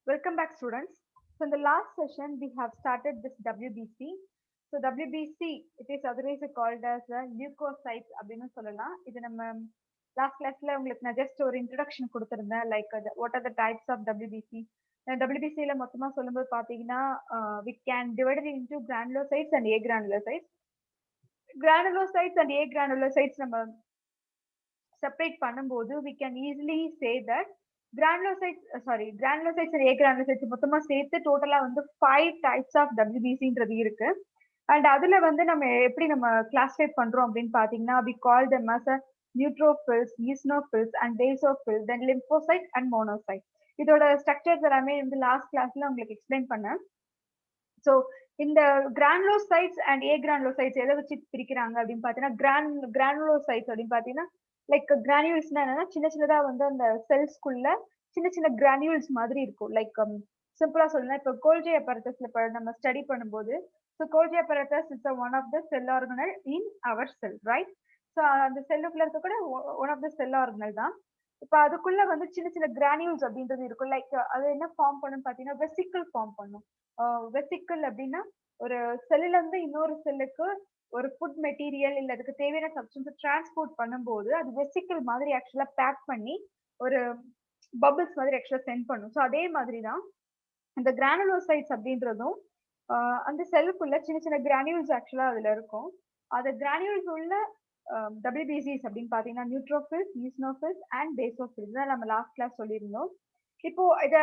Welcome back, students. So, in the last session, we have started this WBC. So, WBC, it is otherwise called as a leukocytes அப்படின்னு சொல்லலாம். இது நம்ம last classல உங்களுக்கு நான் just ஒரு introduction கொடுத்திருந்தேன். Like, what are the types of WBC? WBCல மொத்தமா சொல்லும்போது பார்த்தீங்கன்னா, we can divide it into granulocytes and agranulocytes. Granulocytes and agranulocytes நம்ம separate பண்ணும்போது, we can easily say that granulocytes and agranulocytes மொத்தமா சேர்த்து டோட்டலா வந்து 5 types of WBCன்றது இருக்கு. அண்ட் அதுல வந்து நம்ம எப்படி நம்ம கிளாஸிஃபை பண்றோம் அப்படின்னு பாத்தீங்கன்னா, we call them as a neutrophils, eosinophils and basophils, then lymphocytes and monocytes. இதோட ஸ்ட்ரக்சர்ஸ் எல்லாமே வந்து லாஸ்ட் கிளாஸ்ல உங்களுக்கு எக்ஸ்பிளைன் பண்ணேன். ஸோ இந்த கிரானுலோசைட்ஸ் அண்ட் ஏகிரானுலோசைட்ஸ் எதை வச்சு பிரிக்கிறாங்க அப்படின்னு பாத்தீங்கன்னா, கிரானுலோசைட்ஸ் அப்படின்னு பாத்தீங்கன்னா லைக் கிரானியூல்ஸ்னா என்னன்னா சின்ன சின்னதா வந்து அந்த செல்ஸ்குள்ள சின்ன சின்ன கிரானியூல்ஸ் மாதிரி இருக்கும். லைக் சிம்பிளா சொல்லலாம், இப்போ கோல்ஜி அப்பரட்டஸ்ல நம்ம ஸ்டடி பண்ணும்போது, so Golgi apparatus is one of the cell organelle in our cell, right? So அந்த செல்லுக்குள்ள இருக்க கூட one of the cell organelle தான். இப்போ அதுக்குள்ள வந்து சின்ன சின்ன கிரானியூல்ஸ் அப்படின்றது இருக்கும். லைக் அது என்ன ஃபார்ம் பண்ணுன்னு பாத்தீங்கன்னா வெசிக்கிள் ஃபார்ம் பண்ணும். வெசிக்கிள் அப்படின்னா ஒரு செல்லுல இருந்து இன்னொரு செல்லுக்கு ஒரு ஃபுட் மெட்டீரியல் இல்ல அதுக்கு தேவையான சப்ஸ்டன்ஸ் டிரான்ஸ்போர்ட் பண்ணும்போது அது வெசிக்கிள் மாதிரி ஆக்சுவலா பேக் பண்ணி ஒரு பபிள்ஸ் மாதிரி ஆக்சுவலா சென்ட் பண்ணும். ஸோ அதே மாதிரி தான் இந்த கிரானுலோசைட்ஸ் அப்படின்றதும் அந்த செல்லுக்குள்ள சின்ன சின்ன கிரானியூல்ஸ் ஆக்சுவலா அதுல இருக்கும். அந்த கிரானியூல்ஸ் உள்ள டபிள்யூபிசிஸ் அப்படின்னு பாத்தீங்கன்னா நியூட்ரோஃபில்ஸ், ஈஸ்னோஃபில்ஸ் அண்ட் பேசோஃபில்ஸ் தான் நம்ம லாஸ்ட் கிளாஸ் சொல்லியிருந்தோம். இப்போ இத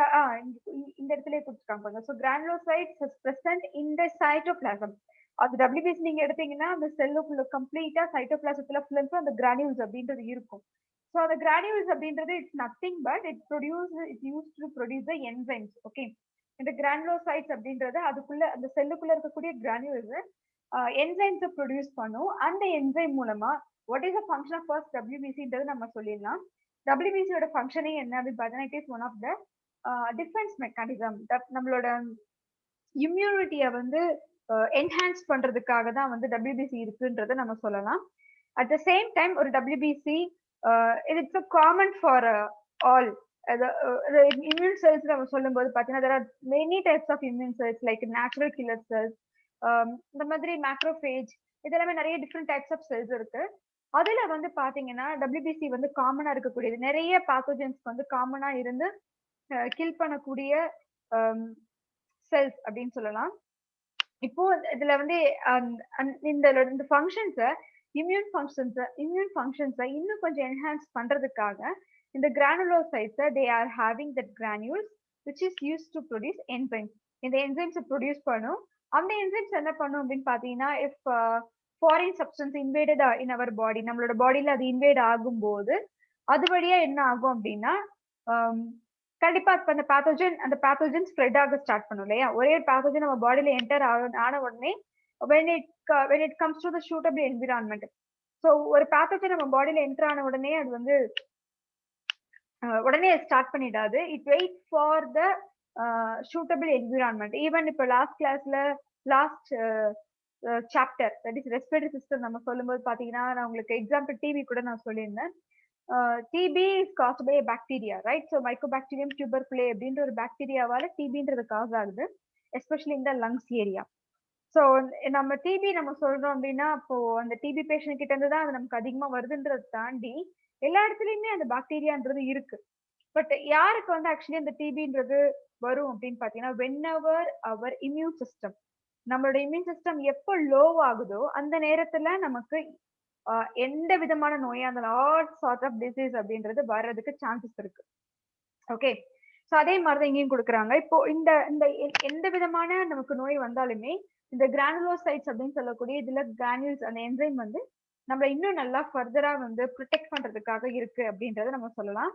இந்த இடத்துல கொடுத்துருக்காங்க. So granulocytes is present in the cytoplasm. அது டபிள்யூபிசி நீங்க எடுத்தீங்கன்னா அந்த செல்லுக்குள்ள கம்ப்ளீட்டா சைட்டோபிளாசத்துல ஃபுல் அந்த கிரானியூல்ஸ் அப்படின்றது இருக்கும். ஸோ அந்த கிரானியூல்ஸ் அப்படின்றது it's nothing but it use to produce the enzymes. Okay, இந்த கிரானுலோசைட்ஸ் அப்படின்றது அதுக்குள்ள அந்த செல்லுக்குள்ள இருக்கக்கூடிய கிரானியூல்ஸ் என்சைம்ஸை ப்ரொடியூஸ் பண்ணும். அந்த என்சைம் மூலமா what is the function of first டபிள்யூபிசின்றது நம்ம சொல்லிடலாம். டபிள்யூபிசியோட ஃபங்க்ஷனே என்ன அப்படின்னு பார்த்தீங்கன்னா, it is one of the defence mechanism. நம்மளோட இம்யூனிட்டியை வந்து என்ஹான்ஸ் பண்றதுக்காக தான் வந்து டபிள்யூபிசி இருக்குன்றதை நம்ம சொல்லலாம். அட் த சேம் டைம் ஒரு WBC it's common for all immune cells நம்ம சொல்லும்போது பார்த்தீங்கன்னா there are many types of immune cells like natural killer cells, இந்த மாதிரி மேக்ரோஃபேஜ், இதெல்லாமே நிறைய டிஃப்ரெண்ட் டைப்ஸ் ஆஃப் செல்ஸ் இருக்கு. அதுல வந்து பாத்தீங்கன்னா டபிள்யூபிசி வந்து காமனா இருக்கக்கூடியது. நிறைய பேத்தோஜன்ஸ் வந்து காமனா இருந்து கில் பண்ணக்கூடிய செல்ஸ் அப்படின்னு சொல்லலாம். இப்போ இதுல வந்து இந்த ஃபங்க்ஷன்ஸை இம்யூன் ஃபங்க்ஷன்ஸை இன்னும் கொஞ்சம் என்ஹான்ஸ் பண்றதுக்காக இந்த கிரானுலோசைட்ஸை they are having that granules which is use to produce enzymes. இந்த என்சைம்ஸை ப்ரொடியூஸ் பண்ணும். அந்த என்சைம்ஸ் என்ன பண்ணும் அப்படின்னு பாத்தீங்கன்னா, இஃப் ஃபாரின் சப்ஸ்டன்ஸ் இன்வேடட் இன் அவர் பாடி, நம்மளோட பாடியில அது இன்வேட் ஆகும்போது அது வழியா என்ன ஆகும் அப்படின்னா, கண்டிப்பா அந்த பேத்தோஜன் ஸ்ப்ரெட் ஆக ஸ்டார்ட் பண்ணும் இல்லையா? ஒரே பேத்தோஜன் நம்ம பாடியில என்டர் ஆன உடனே when it comes to the suitable environment, so ஒரு பேத்தோஜன் நம்ம பாடியில என்டர் ஆன உடனே அது வந்து உடனே ஸ்டார்ட் பண்ணிடாது. It wait for the suitable environment. Even இப்போ last chapter that is respiratory system நம்ம சொல்லும்போது பாத்தீங்கன்னா, நான் உங்களுக்கு எக்ஸாம்பிள் டிபி கூட நான் சொல்லியிருந்தேன். TB is caused by bacteria, right? So Mycobacterium tuberculosis அப்படின்ற ஒரு பாக்டீரியாவால டிபின்றது காஸ் ஆகுது, எஸ்பெஷலி இந்த லங்ஸ் ஏரியா. ஸோ நம்ம டிபி நம்ம சொல்றோம் அப்படின்னா, அப்போ அந்த டிபி பேஷண்ட் கிட்ட இருந்து தான் அது நமக்கு அதிகமா வருதுன்றதை தாண்டி எல்லா இடத்துலயுமே அந்த பாக்டீரியான்றது இருக்கு. பட் யாருக்கு வந்து ஆக்சுவலி அந்த டிபின்றது வரும் அப்படின்னு பாத்தீங்கன்னா, whenever our immune system, நம்மளோட இம்யூன் சிஸ்டம் எப்போ லோ ஆகுதோ அந்த நேரத்துல நமக்கு எந்த விதமான நோயா இருந்தாலும் ஆல் சார்ட் ஆஃப் டிசீஸ் அப்படின்றது வர்றதுக்கு சான்சஸ் இருக்கு. ஓகே, ஸோ அதே மாதிரிதான் இங்கேயும் கொடுக்குறாங்க. இப்போ இந்த எந்த விதமான நமக்கு நோய் வந்தாலுமே இந்த கிரானுலோசைட்ஸ் அப்படின்னு சொல்லக்கூடிய இதுல கிரானியூல்ஸ் அந்த என்சைம் வந்து நம்ம இன்னும் நல்லா ஃபர்தரா வந்து ப்ரொடெக்ட் பண்றதுக்காக இருக்கு அப்படின்றத நம்ம சொல்லலாம்.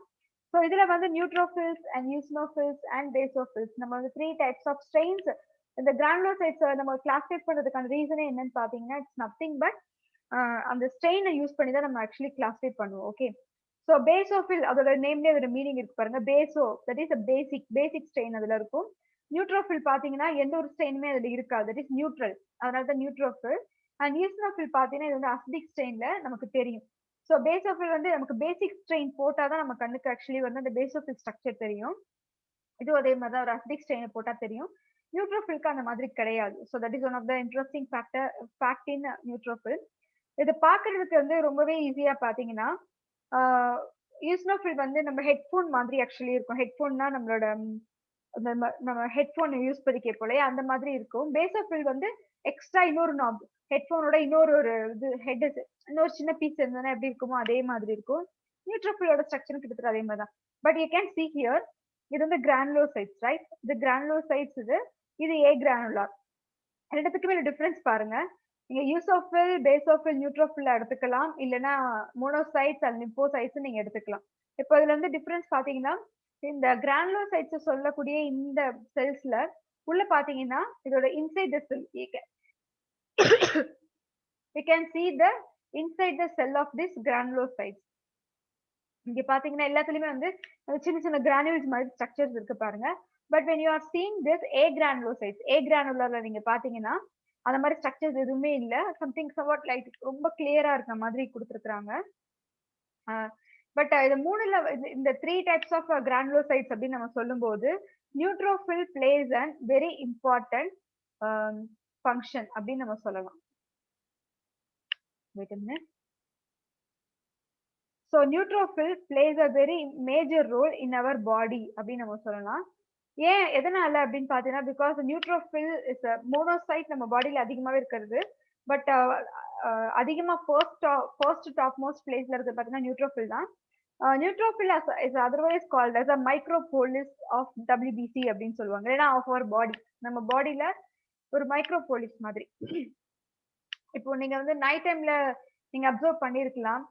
ஸோ இதுல வந்து neutrophils and eosinophils and basophils நம்ம வந்து 3 டைப்ஸ் ஆஃப் ஸ்ட்ரெயின்ஸ் இந்த கிரானுலோசைட்ஸ் நம்ம கிளாஸிஃபை பண்றதுக்கான ரீசனே என்னன்னு பாத்தீங்கன்னா, இட்ஸ் நத்திங் பட் அந்த ஸ்ட்ரெயினை யூஸ் பண்ணி தான் நம்ம ஆக்சுவலி கிளாஸிஃபை பண்ணுவோம். ஓகே, ஸோ பேசோஃபில் அதோட நேம்லேயே அதோட மீனிங் இருக்கு பாருங்க. Peso that is basic strain அதுல இருக்கும். நியூட்ரோஃபில் பாத்தீங்கன்னா எந்த ஒரு ஸ்ட்ரெயினுமே அதுல இருக்காது, தட் இஸ் நியூட்ரல், அதனால தான் நியூட்ரோஃபில். அண்ட் ஈஸ்னோஃபில் பாத்தீங்கன்னா இது வந்து அசிடிக் ஸ்ட்ரெயின்ல நமக்கு தெரியும். ஸோ பேசோஃபில் வந்து நமக்கு பேசிக் ஸ்ட்ரெயின் போட்டாதான் நம்ம கண்ணுக்கு ஆக்சுவலி வந்து அந்த பேசோஃபில் ஸ்ட்ரக்சர் தெரியும். இது அதே மாதிரி தான் ஒரு அசிடிக் ஸ்டெயினை போட்டா தெரியும். நியூட்ரோஃபில்க்கு அந்த மாதிரி கிடையாது. So that is one of the interesting fact in neutrophil. இது பார்க்கறதுக்கு வந்து ரொம்பவே ஈஸியா பார்த்தீங்கன்னா, ஈஸ்னோஃபில் வந்து நம்ம ஹெட்ஃபோன் மாதிரி ஆக்சுவலி இருக்கும். ஹெட்ஃபோன்னா நம்மளோட நம்ம ஹெட்ஃபோன் யூஸ் பண்ணி கேட்போம் இல்லையா? அந்த மாதிரி இருக்கும். பேசோஃபில் வந்து எக்ஸ்ட்ரா இன்னொரு நாப், ஹெட்ஃபோனோட இன்னொரு ஒரு இது ஹெட், இன்னொரு சின்ன பீஸ் இருந்ததுன்னா எப்படி இருக்குமோ அதே மாதிரி இருக்கும். நியூட்ரோஃபிலோட ஸ்ட்ரக்சர் கிட்டத்தட்ட அதே மாதிரி தான். But you can see here, இது வந்து கிரானுலோசைட்ஸ், ரைட்? இது கிரானுலோசைட்ஸ், இது ஏ கிரானுலார். ரெண்டுத்துக்குமே டிஃபரன்ஸ் பாருங்க. நீங்க யூசோஃபில், பேசோஃபில், நியூட்ரோஃபில் எடுத்துக்கலாம், இல்லைன்னா மோனோசைட்ஸ் அண்ட் லிம்போசைட்ஸ் நீங்க எடுத்துக்கலாம். இப்போ இதுல இருந்து டிஃபரன்ஸ் பாத்தீங்கன்னா, இந்த கிரானுலோசைட்ஸ் சொல்லக்கூடிய இந்த செல்ஸ்ல உள்ள பாத்தீங்கன்னா இதோட inside the sell we can see the inside the cell of this granulocytes. இங்க பாத்தீங்கன்னா எல்லாத்துலயுமே வந்து சின்ன சின்ன கிரானுல்ஸ் மாதிரி ஸ்ட்ரக்சர்ஸ் இருக்கு பாருங்க. But when you are seeing this a granulocytes, a granularல நீங்க பாத்தீங்கன்னா அந்த மாதிரி ஸ்ட்ரக்சர்ஸ் எதுவுமே இல்ல. சம்திங் சம்வாட் லைட் ரொம்ப கிளியரா இருக்க மாதிரி கொடுத்துருக்காங்க. பட் இது மூணுல இந்த 3 டைப்ஸ் ஆஃப் கிரானுலோசைட்ஸ் அப்படின்னு நம்ம சொல்லும்போது neutrophil place and very important function அப்படின்னு நம்ம சொல்லலாம். Wait a minute. So neutrophil plays a very major role in our body அப்படின்னு நம்ம சொல்லலாம். ஏன் எதனால அப்படின்னு பாத்தீங்கன்னா, பிகாஸ் நியூட்ரோஃபில் இஸ் மோனோசைட் நம்ம பாடியில அதிகமாவே இருக்கிறது. பட் அதிகமா ஃபர்ஸ்ட் டாப் மோஸ்ட் பிளேஸ்ல இருக்கிறது பாத்தீங்கன்னா நியூட்ரோஃபில் தான். Neutrophil is otherwise called as a microphages of WBC அப்படின்னு சொல்லுவாங்க. ஏன்னா ஆஃப் அவர் பாடி, நம்ம பாடியில ஒரு மைக்ரோபோலிஸ் மாதிரி. இப்போ நீங்க வந்து நைட் டைம்ல நீங்க அப்சர்வ் பண்ணிருக்கலாம்,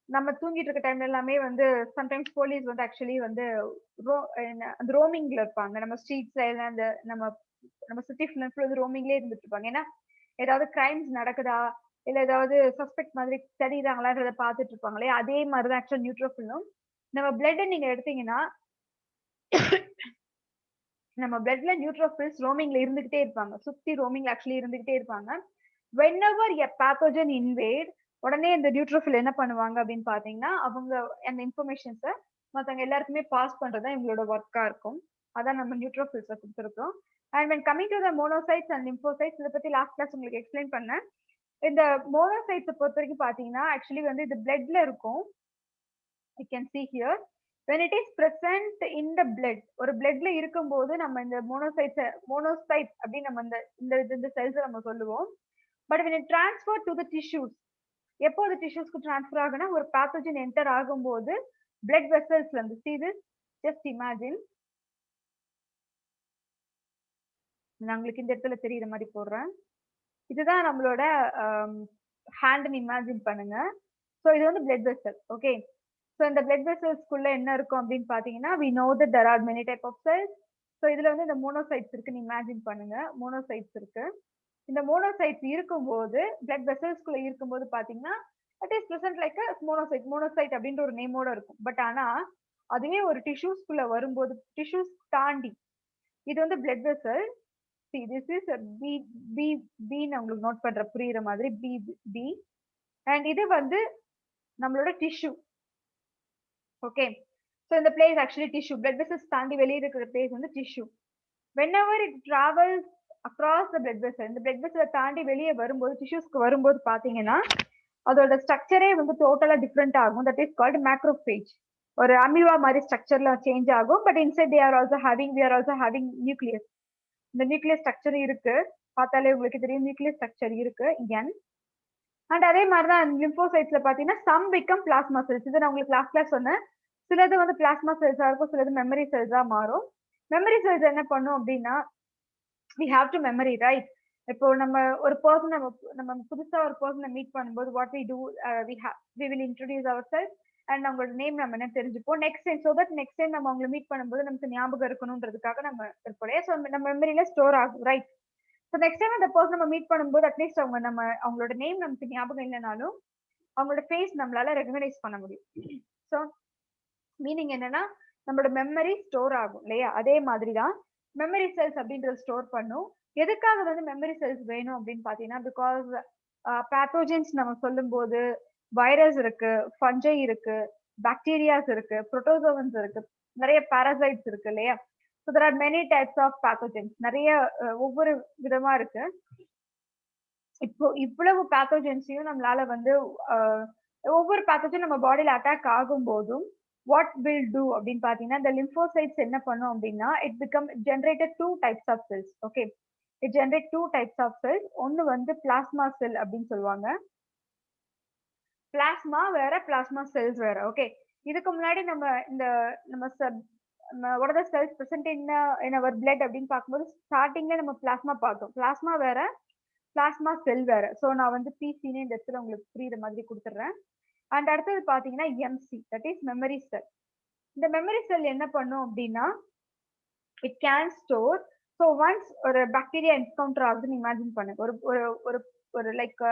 நம்ம தூங்கிட்டு இருக்க டைம்ல எல்லாமே வந்து சம்டைம்ஸ் போலீஸ் வந்து ஆக்சுவலி வந்து அந்த ரோமிங்ல இருப்பாங்க. நம்ம ஸ்ட்ரீட்ஸ்ல அந்த நம்ம சிட்டி ஃபுல் வந்து ரோமிங்லேயே இருந்துட்டு இருப்பாங்க. ஏன்னா ஏதாவது கிரைம்ஸ் நடக்குதா இல்ல ஏதாவது சஸ்பெக்ட் மாதிரி தெரியுறாங்களான்றத பாத்துட்டு இருப்பாங்களே, அதே மாதிரிதான் ஆக்சுவலா நியூட்ரோஃபிலும். நம்ம பிளட் நீங்க எடுத்தீங்கன்னா நம்ம பிளட்ல நியூட்ரோஃபில்ஸ் ரோமிங்ல இருந்துகிட்டே இருப்பாங்க, சுத்தி ரோமிங்ல ஆக்சுவலி இருந்துகிட்டே இருப்பாங்க. whenever a pathogen invade, உடனே இந்த நியூட்ரோஃபில் என்ன பண்ணுவாங்க அப்படின்னு பாத்தீங்கன்னா, அவங்க அந்த இன்ஃபர்மேஷன்ஸை மத்தவங்க எல்லாருக்குமே பாஸ் பண்றதுதான் இவங்களோட ஒர்க்கா இருக்கும். அதான் நம்ம நியூட்ரோஃபில்ஸை கொடுத்துருக்கோம். And when coming to the monocytes and lymphocytes, இதை பத்தி லாஸ்ட் கிளாஸ் உங்களுக்கு எக்ஸ்பிளைன் பண்ணேன். இந்த மோனோசைட்ஸை பொறுத்த வரைக்கும் பாத்தீங்கன்னா ஆக்சுவலி வந்து இது பிளட்ல இருக்கும். you can see here, when it is present in the blood, ஒரு பிளட்ல இருக்கும்போது நம்ம இந்த மோனோசைட் அப்படின்னு நம்ம இந்த செல்ஸ் நம்ம சொல்லுவோம். But when it transfer to the tissues, எப்போ அது டிஷ்யூஸ்க்கு டிரான்ஸ்ஃபர் ஆகுனா ஒரு பேத்தோஜன் என்டர் ஆகும்போது பிளட் வெசல்ஸ்ல இருந்து, see this, just imagine, நான் உங்களுக்கு இந்த இடத்துல தெரியுற மாதிரி போடுறேன். இதுதான் நம்மளோட ஹேண்ட்னு இமேஜின் பண்ணுங்க. ஸோ இது வந்து பிளட் வெசல். ஓகே, ஸோ இந்த பிளட் வெசல்ஸ்க்குள்ள என்ன இருக்கும் அப்படின்னு பாத்தீங்கன்னா, we know that there are many type of cells. So இதுல வந்து இந்த மோனோசைட்ஸ் இருக்குன்னு இமேஜின் பண்ணுங்க. மோனோசைட்ஸ் இருக்கு. இந்த மோனோசைட்ஸ் இருக்கும்போது பிளட் வெசல்ஸ்குள்ள இருக்கும்போது பாத்தீங்கன்னா it is present like a monocyte அப்படின்ற ஒரு நேமோட இருக்கும். பட் ஆனா அதுவே ஒரு டிஷ்யூஸ்குள்ள வரும்போது, டிஷ்யூஸ் தாண்டி இது வந்து blood vessel. see this is a b உங்களுக்கு நோட் பண்ற புரியுற மாதிரி b and இது வந்து நம்மளோட டிஷ்யூ. ஓகே, so இந்த place actually tissue. Blood vessels தாண்டி வெளியே இருக்கிற பிளேஸ் வந்து tissue. whenever it travels across the blood vessel, இந்த பிளட் வெசலை தாண்டி வெளியே வரும்போது டிஷ்யூஸ்க்கு வரும்போது பாத்தீங்கன்னா அதோட ஸ்ட்ரக்சரே வந்து டோட்டலா டிஃப்ரெண்ட் ஆகும். That is called macrophage. ஒரு அமீபா மாதிரி ஸ்ட்ரக்சர்ல சேஞ்ச் ஆகும். But inside we are also having nucleus. இந்த நியூக்ளியஸ் ஸ்ட்ரக்சர் இருக்கு, பார்த்தாலே உங்களுக்கு தெரியும் நியூக்ளியஸ் ஸ்ட்ரக்சர் இருக்கு n. அண்ட் அதே மாதிரிதான் லிம்போசைட்ஸ்ல பாத்தீங்கன்னா சம் பிகம் பிளாஸ்மா செல்ஸ். இது நான் உங்களுக்கு கிளாஸ் சொன்னேன். சிலது வந்து பிளாஸ்மா செல்ஸா இருக்கும், சிலது மெமரி செல்ஸா மாறும். மெமரி செல்ஸ் என்ன பண்ணும் அப்படின்னா, we have to memory, right? இப்போ நம்ம ஒரு பர்சன் நம்ம புதுசா ஒரு பர்சனை மீட் பண்ணும்போது what we do, we will introduce ourselves and அவங்களோட நேம் நம்ம என்ன தெரிஞ்சுப்போம் next time. So that next time நம்ம அவங்களை மீட் பண்ணும்போது நமக்கு ஞாபகம் இருக்கணும்ன்றதுக்காக நம்ம இருப்போம். ஸோ நம்ம மெமரியில ஸ்டோர் ஆகும், ரைட்? ஸோ நெக்ஸ்ட் டைம் அந்த பர்சன் நம்ம மீட் பண்ணும்போது அட்லீஸ்ட் அவங்களோட நேம் நமக்கு ஞாபகம் இல்லைனாலும் அவங்களோட ஃபேஸ் நம்மளால ரெகனைஸ் பண்ண முடியும். ஸோ மீனிங் என்னன்னா நம்மளோட மெமரி ஸ்டோர் ஆகும் இல்லையா? அதே மாதிரி தான் மெமரி செல்ஸ் அப்படின்றது ஸ்டோர் பண்ணும். எதுக்காக வந்து மெமரி செல்ஸ் வேணும் அப்படின்னு பாத்தீங்கன்னா, பிகாஸ் பேத்தோஜன்ஸ் நம்ம சொல்லும் போது வைரஸ் இருக்கு, ஃபஞ்சை இருக்கு, பாக்டீரியாஸ் இருக்கு, புரோட்டோசோவன்ஸ் இருக்கு, நிறைய பாராசைட்ஸ் இருக்கு இல்லையா? So there are many types of pathogens. நிறைய ஒவ்வொரு விதமா இருக்கு. இப்போ இவ்வளவு பேத்தோஜென்ஸையும் நம்மளால வந்து ஒவ்வொரு பேத்தோஜன் நம்ம பாடியில அட்டாக் ஆகும் போதும் வாட் வில் டூ அப்படின்னு பாத்தீங்கன்னா, இந்த லிம்போசைட்ஸ் என்ன பண்ணும் அப்படின்னா, it become generated 2 types of cells. Okay, it generate 2 types of cells. ஒன்னு வந்து பிளாஸ்மா செல் அப்படின்னு சொல்லுவாங்க. பிளாஸ்மா வேற, பிளாஸ்மா செல்ஸ் வேற. ஓகே, இதுக்கு முன்னாடி நம்ம இந்த நம்ம what are the cells present in our blood அப்படின்னு பார்க்கும்போது ஸ்டார்டிங்ல நம்ம பிளாஸ்மா பார்த்தோம். பிளாஸ்மா வேற, பிளாஸ்மா செல் வேற. ஸோ நான் வந்து பிசின்னு இந்த இடத்துல உங்களுக்கு புரியுற மாதிரி கொடுத்துட்றேன். அண்ட் அடுத்தது பாத்தீங்கன்னா MC, that is memory cell. இந்த மெமரி செல் என்ன பண்ணும் அப்படின்னா, it can store. So once ஒரு பாக்டீரியா என்கவுண்டர் ஆகுதுன்னு இமேஜின் பண்ணுங்க. ஒரு ஒரு ஒரு ஒரு லைக்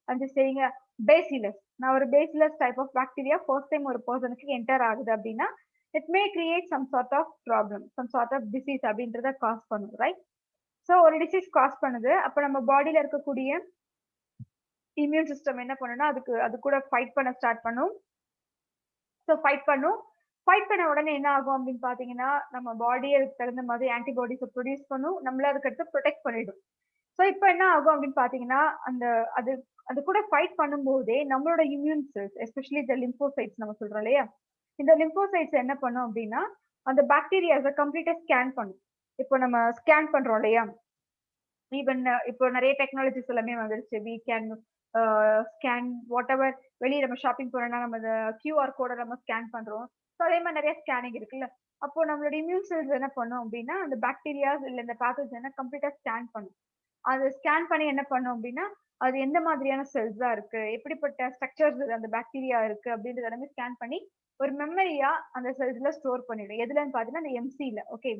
அந்த செய்யுங்க பேசிலஸ். நான் ஒரு bacillus type of bacteria first time ஒரு பர்சனுக்கு என்டர் ஆகுது அப்படின்னா, it may create some sort of problem, some sort of disease அப்படின்றத காஸ் பண்ணும், ரைட்? ஸோ ஒரு டிசீஸ் காஸ் பண்ணுது. அப்ப நம்ம பாடியில இருக்கக்கூடிய இம்யூன் சிஸ்டம் என்ன பண்ணுன்னா, அது கூட ஃபைட் பண்ண ஸ்டார்ட் பண்ணும். ஸோ ஃபைட் பண்ணும். ஃபைட் பண்ண உடனே என்ன ஆகும் அப்படின்னு பாத்தீங்கன்னா, நம்ம பாடியை தகுந்த மாதிரி ஆன்டிபாடிஸை ப்ரொடியூஸ் பண்ணும். நம்மள அதுக்கு அடுத்து ப்ரொடெக்ட் பண்ணிடும். ஸோ இப்போ என்ன ஆகும் அப்படின்னு பாத்தீங்கன்னா, அந்த அது அது கூட ஃபைட் பண்ணும்போதே நம்மளோட இம்யூன் செல்ஸ், எஸ்பெஷலி இந்த லிம்போசைட்ஸ் நம்ம சொல்றோம் இல்லையா, இந்த லிம்போசைட்ஸ் என்ன பண்ணும் அப்படின்னா, அந்த பாக்டீரியாஸை கம்ப்ளீட்டா ஸ்கேன் பண்ணும். இப்போ நம்ம ஸ்கேன் பண்றோம் இல்லையா, ஈவன் இப்போ நிறைய டெக்னாலஜிஸ் எல்லாமே வந்துருச்சு. We can scan what ever. வெளியே நம்ம ஷாப்பிங் போறோம்னா நம்ம இந்த கியூஆர் கோடை நம்ம ஸ்கேன் பண்றோம். ஸோ அதே மாதிரி நிறைய ஸ்கேனிங் இருக்குல்ல. அப்போ நம்மளோட இம்யூன் செல்ஸ் என்ன பண்ணும் அப்படின்னா, அந்த பாக்டீரியாஸ் இல்ல இந்த பேத்தோஜனை கம்ப்ளீட்டா ஸ்கேன் பண்ணும். அது ஸ்கேன் பண்ணி என்ன பண்ணும் அப்படின்னா, அது எந்த மாதிரியான செல்ஸ் தான் இருக்கு, எப்படிப்பட்ட ஸ்ட்ரக்சர்ஸ் அந்த பாக்டீரியா இருக்கு அப்படின்றது எல்லாமே ஸ்கேன் பண்ணி ஒரு மெமரியா அந்த செல்ஸ்ல ஸ்டோர் பண்ணிடும். எதுலன்னு பாத்தீங்கன்னா அந்த எம்சில. Okay,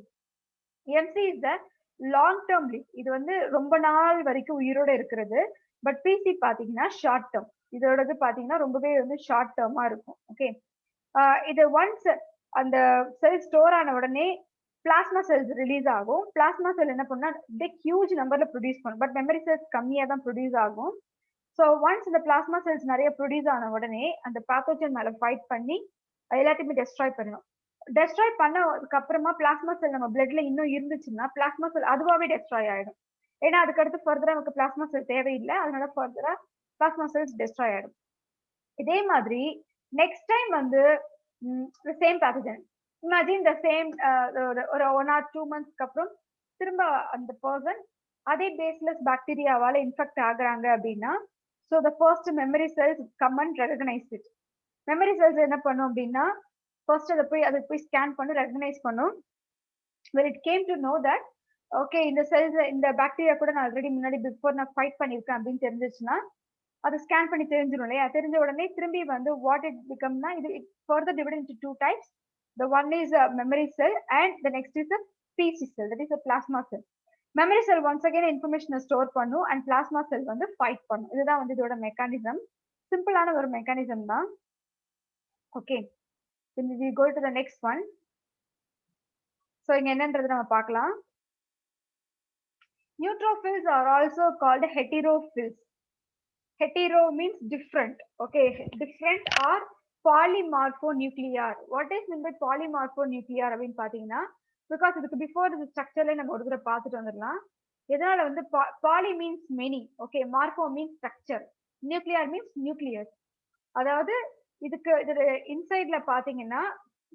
MC is the long term live. இது வந்து ரொம்ப நாள் வரைக்கும் உயிரோட இருக்கிறது. பட் பிசி பாத்தீங்கன்னா ஷார்ட் டேர்ம். இதோடது பாத்தீங்கன்னா ரொம்பவே வந்து ஷார்ட் டேர்மா இருக்கும். ஓகே, இது ஒன்ஸ் அந்த செல் ஸ்டோர் ஆன உடனே பிளாஸ்மா செல்ஸ் ரிலீஸ் ஆகும். பிளாஸ்மா செல் என்ன பண்ணா பிக் ஹியூஜ் நம்பர்ல ப்ரொடியூஸ் பண்ணும். பட் மெமரி செல்ஸ் கம்மியா தான் ப்ரொடியூஸ் ஆகும். ஸோ ஒன்ஸ் இந்த பிளாஸ்மா செல்ஸ் நிறைய ப்ரொடியூஸ் ஆன உடனே அந்த பேத்தோஜன் மேல ஃபைட் பண்ணி எல்லாத்தையுமே டெஸ்ட்ராய் பண்ணணும். டெஸ்ட்ராய் பண்ணதுக்கு அப்புறமா பிளாஸ்மா செல் நம்ம பிளட்ல இன்னும் இருந்துச்சுன்னா பிளாஸ்மா செல் அதுவாகவே டெஸ்ட்ராய் ஆயிடும். ஏன்னா அதுக்கடுத்து ஃபர்தரா நமக்கு பிளாஸ்மா செல் தேவையில்லை. அதனால ஃபர்தரா பிளாஸ்மா செல்ஸ் டெஸ்ட்ராய் ஆயிடும். இதே மாதிரி நெக்ஸ்ட் டைம் வந்து same pathogen, imagine the same ஒரு 1 or 2 monthsக்கு அப்புறம் திரும்ப அந்த பர்சன் அதே பேஸ்லெஸ் பாக்டீரியாவால இன்ஃபெக்ட் ஆகுறாங்க அப்படின்னா, so the first memory cells come and recognise it. Memory cells என்ன பண்ணும் அப்படின்னா, ஃபர்ஸ்ட் அதை போய் ஸ்கேன் பண்ணி ரெகனைஸ் பண்ணும். when it came to know that okay இந்த செல்ஸ் இந்த பாக்டீரியா கூட நான் ஆல்ரெடி முன்னாடி பிஃபோர் நான் ஃபைட் பண்ணியிருக்கேன் அப்படின்னு தெரிஞ்சிச்சுன்னா, அதை ஸ்கேன் பண்ணி தெரிஞ்சிடும் இல்லையா. தெரிஞ்ச உடனே திரும்பி வந்து வாட் இட் பிகம்னா, இது further divide into 2 types. The one is a memory cell and the next is a PC cell, that is a plasma cell. Memory cell once again information store பண்ணும் and plasma cell வந்து fight பண்ணும். இதுதான் வந்து இதோட mechanism. சிம்பிளான ஒரு mechanism தான். Okay, we go to the next one. So இங்க என்னன்றது நம்ம பார்க்கலாம். Neutrophils are also called heterophils. Hetero means different. Okay, different or polymorphonuclear. What is meant by polymorphonuclear அப்படின்னு பாத்தீங்கன்னா, பிகாஸ் இதுக்கு பிஃபோர் இந்த ஸ்ட்ரக்சர்ல நம்ம ஒரு தடவை பார்த்துட்டு வந்துடலாம். எதனால வந்து poly means many, okay, morpho means structure, nuclear means nucleus. அதாவது இதுக்கு இது இன்சைட்ல பாத்தீங்கன்னா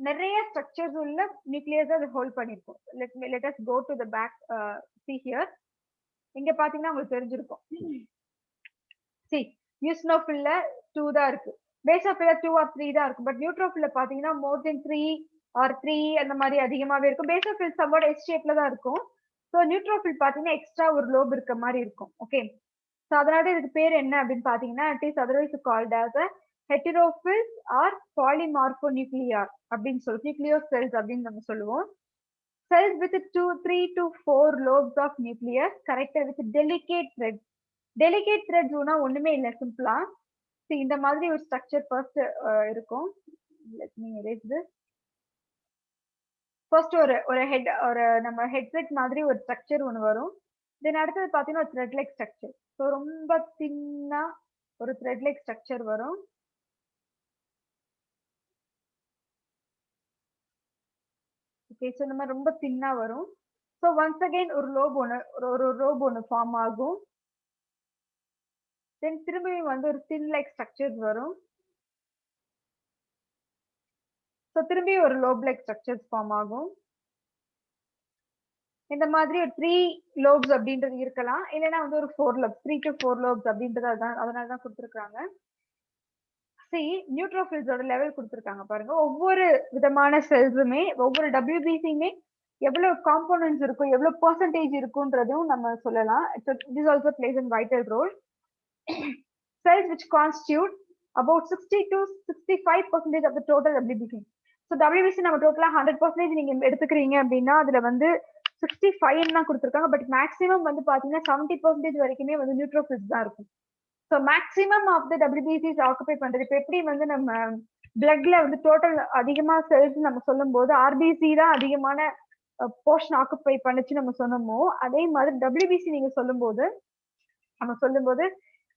நிறைய ஸ்ட்ரக்சர்ஸ் உள்ள நியூக்ளியஸ் அது hold பண்ணிருக்கும். let us go to the back, see here. இங்க பாத்தீங்கன்னா உங்களுக்கு தெரிஞ்சிருக்கும். see, யூஸ்னோஃபில்ல 2 தான் இருக்கு, பேசோஃபில்ல 2 or 3 தான் இருக்கு. பட் நியூட்ரோஃபில்ல பாத்தீங்கன்னா மோர் தென் 3 or 3 அந்த மாதிரி அதிகமாவே இருக்கும். பேசோஃபில் சம்போட எஸ் ஷேப்ல தான் இருக்கும். ஸோ நியூட்ரோஃபில் பாத்தீங்கன்னா எக்ஸ்ட்ரா ஒரு லோப் இருக்க மாதிரி இருக்கும். ஓகே, ஸோ அதனால இதுக்கு பேர் என்ன அப்படின்னு பாத்தீங்கன்னா, it is otherwise called as heterophils or polymorphonuclear அப்படின்னு சொல்லி நியூக்ளியோ செல்ஸ் அப்படின்னு நம்ம சொல்லுவோம். cells with 3 to 4 lobes of nucleus connected with delicate threads. delicate threads ஒண்ணுமே இல்ல, சிம்பிளா இந்த மாதிரி ஒரு ஸ்ட்ரக்சர் ஃபர்ஸ்ட் இருக்கும். let me erase this. First ஒரு ஹெட், ஒரு நம்ம ஹெட்செட் மாதிரி ஒரு ஸ்ட்ரக்சர் ஒன்று வரும். தென் அடுத்தது பாத்தீங்கன்னா ஒரு த்ரெட் லைக் ஸ்ட்ரக்சர். ஸோ ரொம்ப தின்னா ஒரு த்ரெட் லைக் ஸ்ட்ரக்சர் வரும். ஓகே, ஸோ இந்த மாதிரி ரொம்ப தின்னா வரும். ஸோ ஒன்ஸ் அகைன் ஒரு ரோப் ஒன்று ஃபார்ம் ஆகும். தென் திரும்பியும் வந்து ஒரு தின் லைக் ஸ்ட்ரக்சர்ஸ் வரும். ஸோ திரும்பியும் ஒரு லோப் லைக் ஸ்ட்ரக்சர்ஸ் ஃபார்ம் ஆகும். இந்த மாதிரி ஒரு 3 லோப்ஸ் அப்படின்றது இருக்கலாம், இல்லைன்னா வந்து ஒரு 4 லோப்ஸ், 3 to 4 லோப்ஸ் அப்படின்றது அதனால தான் கொடுத்துருக்காங்க. நியூட்ரோஃபில்ஸோட லெவல் கொடுத்துருக்காங்க பாருங்க. ஒவ்வொரு விதமான செல்ஸுமே, ஒவ்வொரு டபிள்யூபிசியுமே எவ்வளவு காம்போனன்ட்ஸ் இருக்கும், எவ்வளவு பெர்சன்டேஜ் இருக்குன்றதும் நம்ம சொல்லலாம். This also plays an vital role. cells which constitute about 60 to 65% of the total WBC. So WBC நம்ம டோட்டலா 100% நீங்க எடுத்துக்கிறீங்க அப்படின்னா அதுல வந்து 65 தான் கொடுத்துருக்காங்க. பட் மேக்ஸிமம் வந்து பாத்தீங்கன்னா 70% வரைக்குமே வந்து நியூட்ரோஃபில்ஸ் தான் இருக்கும். ஸோ மேக்ஸிமம் ஆஃப் த டபிள்யூபிசிஸ் ஆக்குபை பண்றது. இப்போ எப்படி வந்து நம்ம பிளட்ல வந்து டோட்டல் அதிகமா செல்ஸ் நம்ம சொல்லும் போது ஆர்பிசி தான் அதிகமான போர்ஷன் ஆக்குபை பண்ணுச்சு நம்ம சொன்னோமோ, அதே மாதிரி டபிள்யூபிசி நீங்க சொல்லும்போது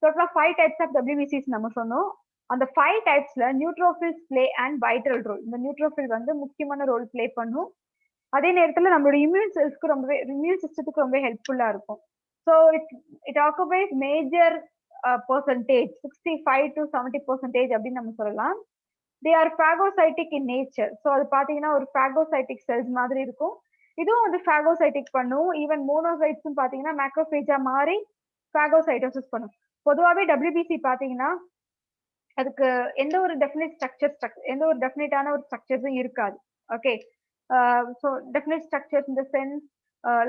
டோட்டலா 5 டைப்ஸ் ஆஃப் டபிள்யூபிசிஸ் நம்ம சொன்னோம். அந்த 5 டைப்ஸ்ல neutrophils play and vital role. இந்த நியூட்ரோஃபில் வந்து முக்கியமான ரோல் பிளே பண்ணும். அதே நேரத்துல நம்மளோட இம்யூன் சிஸ்டத்துக்கு ரொம்ப ஹெல்ப்ஃபுல்லா இருக்கும். So it occupies major percentage 65 to 70% அப்படின்னு நம்ம சொல்லலாம். they are phagocytic in nature. So அது பாத்தீங்கன்னா ஒரு phagocytic cells மாதிரி இருக்கும். இதுவும் வந்து phagocytic பண்ணும். ஈவன் மோனோசைட்ஸும் பாத்தீங்கன்னா மேக்ரோபேஜா மாறி phagocytosis பண்ணும். பொதுவாகவே WBC பாத்தீங்கன்னா அதுக்கு எந்த ஒரு எந்த ஒரு டெஃபினட்டான ஒரு ஸ்ட்ரக்சர்ஸும் இருக்காது. ஓகே, ஸோ டெஃபினட் ஸ்ட்ரக்சர்ஸ் இந்த சென்ஸ்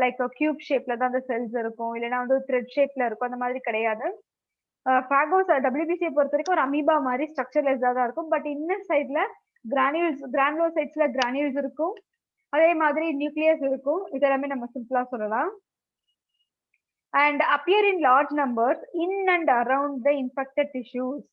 லைக் கியூப் ஷேப்ல தான் அந்த செல்ஸ் இருக்கும், இல்லைன்னா வந்து த்ரெட் ஷேப்ல இருக்கும், அந்த மாதிரி கிடையாது. டபிள்யூபிசியை பொறுத்த வரைக்கும் ஒரு அமீபா மாதிரி ஸ்ட்ரக்சர்லெஸ்ஸா தான் இருக்கும். பட் இன்னர் சைட்ல கிரானுலோசைட்ஸ்ல கிரானியூல்ஸ் இருக்கும், அதே மாதிரி நியூக்ளியஸ் இருக்கும். இதெல்லாமே நம்ம சிம்பிளா சொல்லலாம். And appear in large numbers in and around the infected tissues.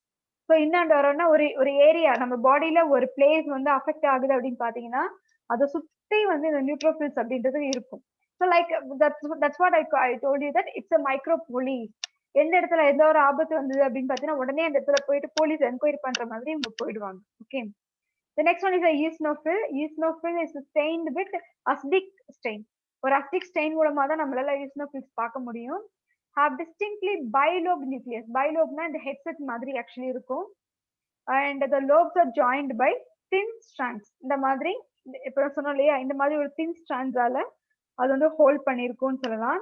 So in and அரௌண்ட்னா ஒரு ஏரியா நம்ம பாடியில ஒரு பிளேஸ் வந்து அஃபெக்ட் ஆகுது அப்படின்னு பாத்தீங்கன்னா அதை சுத்தி வந்து இந்த நியூட்ரோஃபில்ஸ் அப்படின்றது இருக்கும். So like that's what I told you that it's a micro police. எந்த இடத்துல எந்த ஒரு ஆபத்து வந்தது அப்படின்னு பாத்தீங்கன்னா உடனே அந்த இடத்துல போயிட்டு போலீஸ் என்கொயரி பண்ற மாதிரி இவங்க போயிடுவாங்க. Okay, the next one is a eosinophil. Eosinophil is stained with acidic stain. ஒரு acidic stain மூலமா தான் நம்மளால eosinophils பார்க்க முடியும். have distinctly bilobe nucleus. Bilobena இந்த headset மாதிரி ஆக்சுவலி இருக்கும். and the lobes are joined by thin strands. இந்த மாதிரி இப்ப சொன்னோம் இல்லையா, இந்த மாதிரி ஒரு thin strandsஆல அது வந்து ஹோல்ட் பண்ணிருக்கும்னு சொல்லலாம்.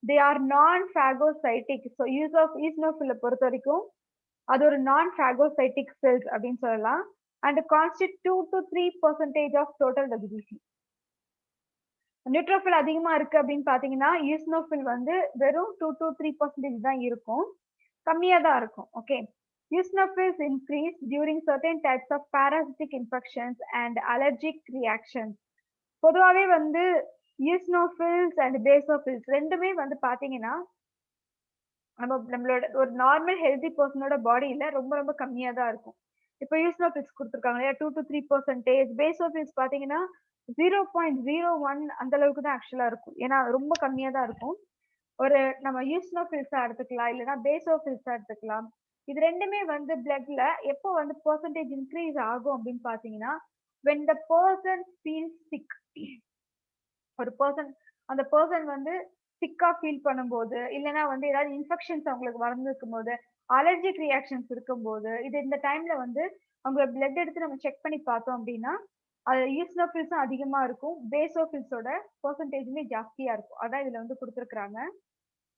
they are non-phagocytic. so eosinophil பொறுத்த வரைக்கும் அது ஒரு non-phagocytic cells அப்படின்னு சொல்லலாம். and constitute 2 to 3% of total WBC. Neutrophil அதிகமா இருக்கு அப்படின்னு பாத்தீங்கன்னா eosinophil வந்து வெறும் 2 to 3% தான் இருக்கும், கம்மியா தான் இருக்கும். Okay, eosinophils increase during certain types of parasitic infections and allergic reactions. பொதுவாகவே வந்து eosinophils and basophils ரெண்டுமே வந்து பாத்தீங்கன்னா நம்மளோட ஒரு நார்மல் ஹெல்தி பர்சனோட பாடியில ரொம்ப ரொம்ப கம்மியா தான் இருக்கும். இப்போ eosinophils கொடுத்துருக்காங்க இல்லையா, 2 to 3%. basophils பாத்தீங்கன்னா 0.01 அந்த அளவுக்கு தான் ஆக்சுவலா இருக்கும். ஏன்னா ரொம்ப கம்மியா தான் இருக்கும். ஒரு நம்ம eosinophils எடுத்துக்கலாம், இல்லைன்னா basophils எடுத்துக்கலாம். இது ரெண்டுமே வந்து பிளட்ல எப்போ வந்து பெர்சன்டேஜ் இன்க்ரீஸ் ஆகும் அப்படின்னு பாத்தீங்கன்னா when the person feels sick. ஒரு அந்த பர்சன் வந்து சிக்கா ஃபீல் பண்ணும்போது, இல்லைன்னா வந்து ஏதாவது இன்ஃபெக்ஷன்ஸ் அவங்களுக்கு வளர்ந்துருக்கும் போது, அலர்ஜிக் ரியாக்ஷன்ஸ் இருக்கும்போது, இது இந்த டைம்ல வந்து அவங்க பிளட் எடுத்து நம்ம செக் பண்ணி பார்த்தோம் அப்படின்னா அது eosinophilsம் அதிகமா இருக்கும், பேசோஃபில்ஸோட பெர்சன்டேஜுமே ஜாஸ்தியா இருக்கும். அதான் இதுல வந்து கொடுத்துருக்காங்க.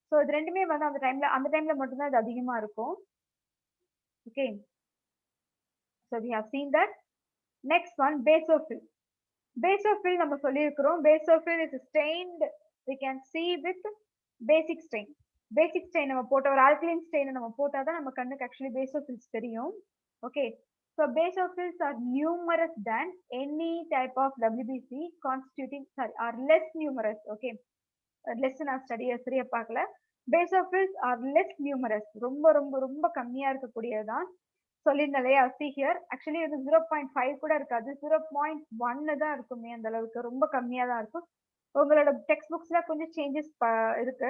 ஸோ இது ரெண்டுமே வந்து அந்த டைம்ல மட்டும்தான் இது அதிகமா இருக்கும். Okay, so we have seen that. next one, basophil. basophil நம்ம சொல்லியிருக்கிறோம். basophil is stained, we can see with basic stain. basic stain நம்ம போட்ட ஒரு alkaline stain நம்ம போட்டாதான் நம்ம கண்ணுக்கு actually basophils தெரியும். Okay, so basophils are numerous than any type of WBC constituting, are less numerous. okay, less நான் சரியா பார்க்கல. basophils are less numerous, ரொம்ப ரொம்ப ரொம்ப கம்மியா இருக்கக்கூடியதான் சொல்லியிருந்தாலையா. see here actually இது 0.5 கூட இருக்காது, 0.1 தான் இருக்குமே, அந்த அளவுக்கு ரொம்ப கம்மியா தான் இருக்கும். உங்களோட டெக்ஸ்ட் புக்ஸ்ல கொஞ்சம் சேஞ்சஸ் இருக்கு.